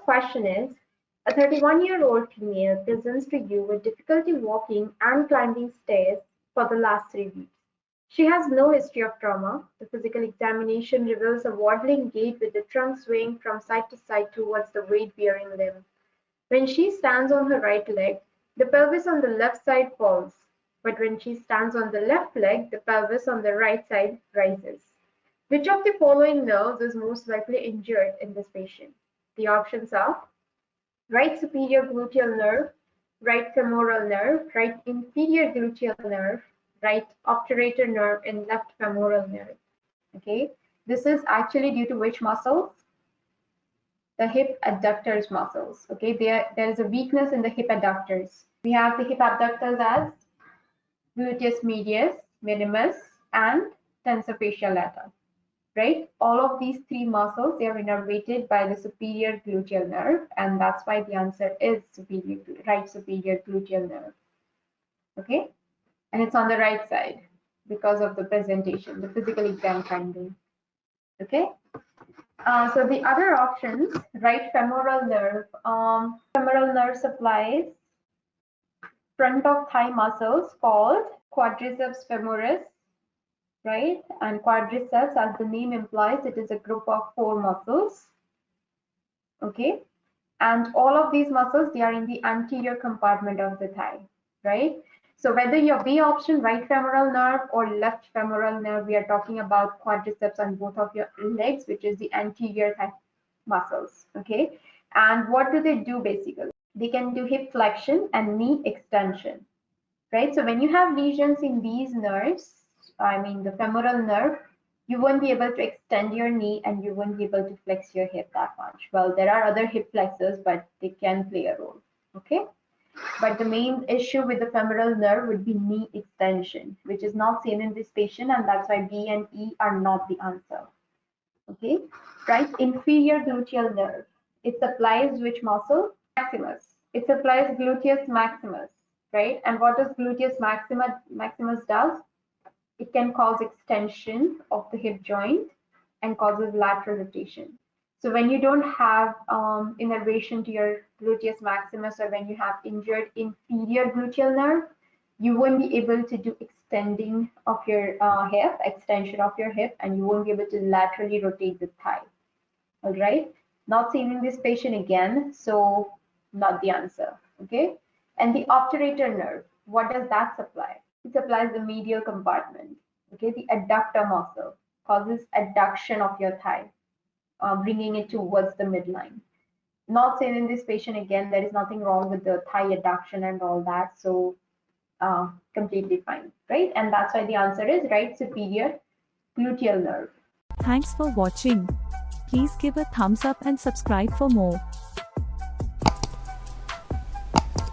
question is, a 31-year-old female presents to you with difficulty walking and climbing stairs for the last 3 weeks. She has no history of trauma. The physical examination reveals a waddling gait with the trunk swaying from side to side towards the weight-bearing limb. When she stands on her right leg, the pelvis on the left side falls, but when she stands on the left leg, the pelvis on the right side rises. Which of the following nerves is most likely injured in this patient? The options are right superior gluteal nerve, right femoral nerve, right inferior gluteal nerve, right obturator nerve, and left femoral nerve. Okay, this is actually due to which muscles? The hip adductors muscles. Okay, there is a weakness in the hip adductors. We have the hip abductors as gluteus medius, minimus, and tensor fascia lata. Right? All of these three muscles, they are innervated by the superior gluteal nerve, and that's why the answer is right superior gluteal nerve. Okay? And it's on the right side because of the presentation, the physical exam finding. Okay? So the other options, right femoral nerve supplies front of thigh muscles called quadriceps femoris, right? And quadriceps, as the name implies, it is a group of 4 muscles. Okay, and all of these muscles, they are in the anterior compartment of the thigh, right? So whether your B option, right femoral nerve or left femoral nerve, we are talking about quadriceps on both of your legs, which is the anterior thigh muscles. Okay, and what do they do basically? They can do hip flexion and knee extension, right? So when you have lesions in these nerves, I mean the femoral nerve, you won't be able to extend your knee and you won't be able to flex your hip that much. Well, there are other hip flexors, but they can play a role, okay? But the main issue with the femoral nerve would be knee extension, which is not seen in this patient, and that's why B and E are not the answer, okay? Right, inferior gluteal nerve. It supplies which muscle? Maximus. It supplies gluteus maximus, right? And what does gluteus maximus does? It can cause extension of the hip joint and causes lateral rotation. So when you don't have innervation to your gluteus maximus, or when you have injured inferior gluteal nerve, you won't be able to do extending of your hip, extension of your hip, and you won't be able to laterally rotate the thigh. All right, not seen in this patient again, so not the answer. Okay, and the obturator nerve, what does that supply? It supplies the medial compartment. Okay, the adductor muscle causes adduction of your thigh, bringing it towards the midline. Not seen in this patient again. There is nothing wrong with the thigh adduction and all that, so completely fine, right? And that's why the answer is right superior gluteal nerve. Thanks for watching. Please give a thumbs up and subscribe for more.